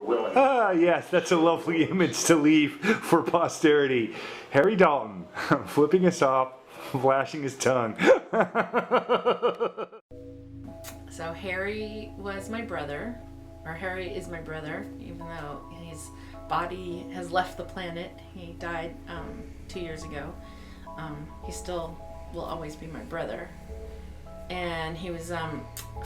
Ah, yes, that's a lovely image to leave for posterity. Harry Dalton, flipping us off, flashing his tongue. So Harry was my brother, or Harry is my brother, even though his body has left the planet. He died 2 years ago. He still will always be my brother. And he was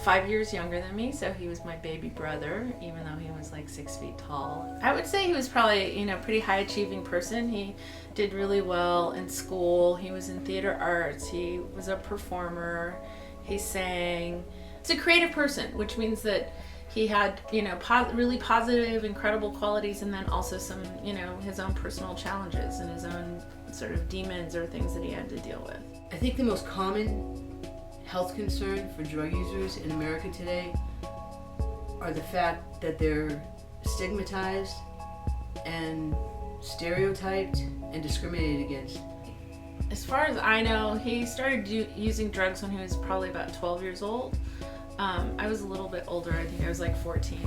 5 years younger than me, so he was my baby brother, even though he was like 6 feet tall. I would say he was probably, pretty high achieving person. He did really well in school. He was in theater arts. He was a performer. He sang. He's a creative person, which means that he had, really positive, incredible qualities, and then also some, his own personal challenges and his own sort of demons or things that he had to deal with. I think the most common health concern for drug users in America today are the fact that they're stigmatized and stereotyped and discriminated against. As far as I know, he started using drugs when he was probably about 12 years old. I was a little bit older. I think I was like 14.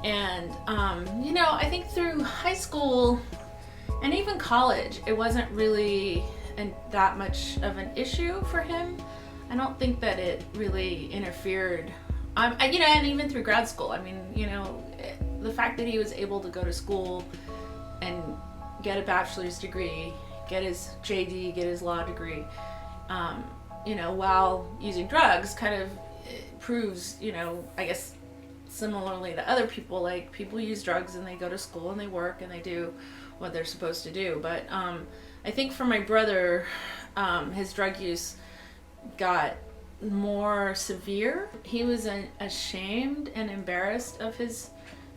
And, I think through high school and even college, it wasn't really that much of an issue for him. I don't think that it really interfered. And even through grad school, the fact that he was able to go to school and get a bachelor's degree, get his JD, get his law degree, while using drugs kind of proves, I guess similarly to other people, like people use drugs and they go to school and they work and they do what they're supposed to do. But I think for my brother, his drug use got more severe. He was ashamed and embarrassed of his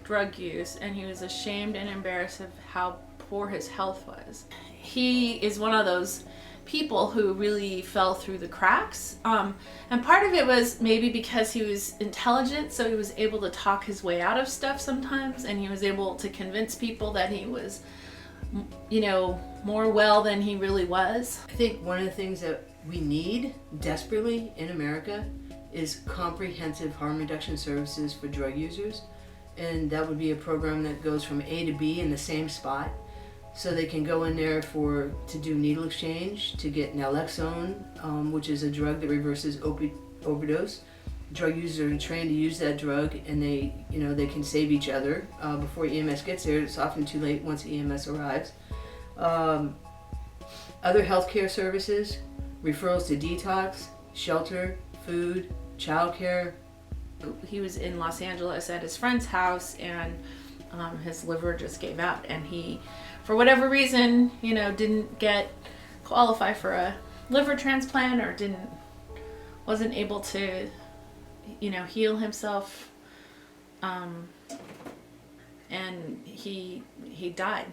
drug use, and he was ashamed and embarrassed of how poor his health was. He is one of those people who really fell through the cracks. And part of it was maybe because he was intelligent, so he was able to talk his way out of stuff sometimes, and he was able to convince people that he was, more well than he really was. I think one of the things that we need desperately in America is comprehensive harm reduction services for drug users. And that would be a program that goes from A to B in the same spot. So they can go in there to do needle exchange, to get naloxone, which is a drug that reverses overdose. Drug users are trained to use that drug, and they can save each other before EMS gets there. It's often too late once EMS arrives. Other healthcare services, referrals to detox, shelter, food, childcare. He was in Los Angeles at his friend's house, and his liver just gave out, and he, for whatever reason, didn't qualify for a liver transplant, or wasn't able to, heal himself, and he died.